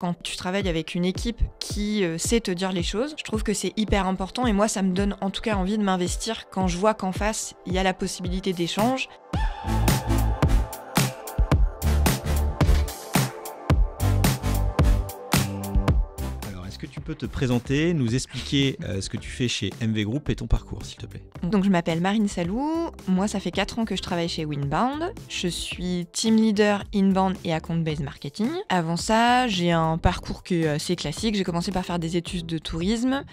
Quand tu travailles avec une équipe qui sait te dire les choses, je trouve que c'est hyper important et moi ça me donne en tout cas envie de m'investir quand je vois qu'en face il y a la possibilité d'échange. Est-ce que tu peux te présenter, nous expliquer ce que tu fais chez MV Group et ton parcours, s'il te plaît? Donc je m'appelle Marine Salou, moi ça fait 4 ans que je travaille chez Winbound. Je suis team leader inbound et account-based marketing. Avant ça, j'ai un parcours qui est assez classique. J'ai commencé par faire des études de tourisme.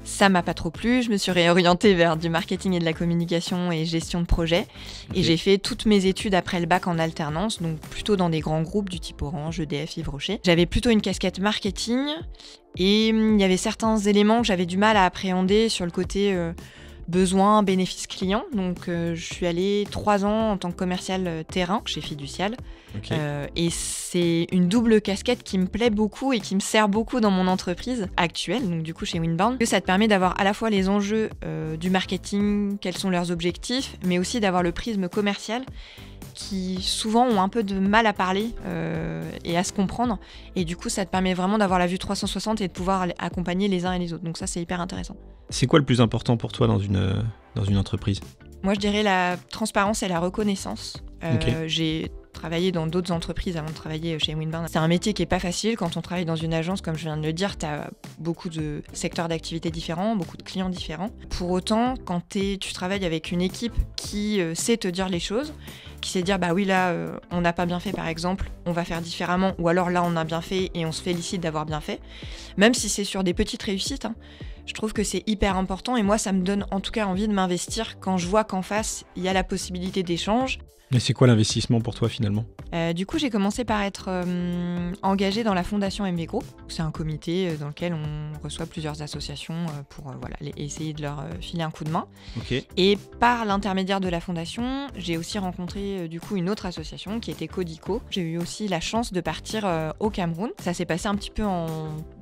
Ça m'a pas trop plu. Je me suis réorientée vers du marketing et de la communication et gestion de projet. Okay. Et j'ai fait toutes mes études après le bac en alternance, donc plutôt dans des grands groupes du type Orange, EDF, Yves Rocher. J'avais plutôt une casquette marketing. Et il y avait certains éléments que j'avais du mal à appréhender sur le côté besoin, bénéfice client. Donc je suis allée 3 ans en tant que commercial terrain chez Fiducial. Okay. Et c'est une double casquette qui me plaît beaucoup et qui me sert beaucoup dans mon entreprise actuelle, donc du coup chez Winbound. Ça te permet d'avoir à la fois les enjeux du marketing, quels sont leurs objectifs, mais aussi d'avoir le prisme commercial qui souvent ont un peu de mal à parler et à se comprendre. Et du coup, ça te permet vraiment d'avoir la vue 360 et de pouvoir accompagner les uns et les autres. Donc ça, c'est hyper intéressant. C'est quoi le plus important pour toi dans une entreprise ? Moi, je dirais la transparence et la reconnaissance. Okay. J'ai travaillé dans d'autres entreprises avant de travailler chez Winbound. C'est un métier qui n'est pas facile. Quand on travaille dans une agence, comme je viens de le dire, tu as beaucoup de secteurs d'activité différents, beaucoup de clients différents. Pour autant, quand tu travailles avec une équipe qui sait te dire les choses, qui sait dire bah oui là on n'a pas bien fait par exemple, on va faire différemment, ou alors là on a bien fait et on se félicite d'avoir bien fait, même si c'est sur des petites réussites, je trouve que c'est hyper important et moi ça me donne en tout cas envie de m'investir quand je vois qu'en face il y a la possibilité d'échange. Mais c'est quoi l'investissement pour toi finalement ? Du coup, j'ai commencé par être engagée dans la fondation MV Group. C'est un comité dans lequel on reçoit plusieurs associations pour essayer de leur filer un coup de main. Okay. Et par l'intermédiaire de la fondation, j'ai aussi rencontré du coup une autre association qui était Codico. J'ai eu aussi la chance de partir au Cameroun. Ça s'est passé un petit peu en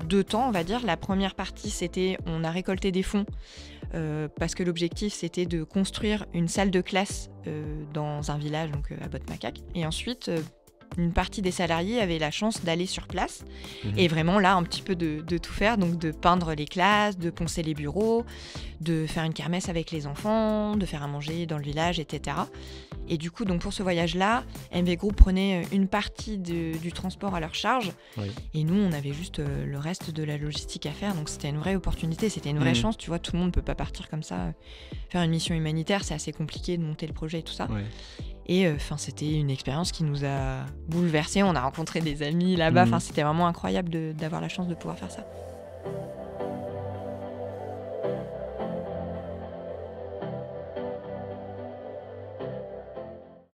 2 temps, on va dire. La première partie, c'était on a récolté des fonds parce que l'objectif c'était de construire une salle de classe dans un village, donc à Botte-Macaque. Et ensuite, une partie des salariés avait la chance d'aller sur place et vraiment là un petit peu de tout faire, donc de peindre les classes, de poncer les bureaux, de faire une kermesse avec les enfants, de faire à manger dans le village, etc. Et du coup, donc pour ce voyage-là, MV Group prenait une partie du transport à leur charge. Oui. Et nous, on avait juste le reste de la logistique à faire. Donc c'était une vraie opportunité, c'était une vraie chance. Tu vois, tout le monde ne peut pas partir comme ça. Faire une mission humanitaire, c'est assez compliqué de monter le projet et tout ça. Oui. Et c'était une expérience qui nous a bouleversés. On a rencontré des amis là-bas. C'était vraiment incroyable d'avoir la chance de pouvoir faire ça.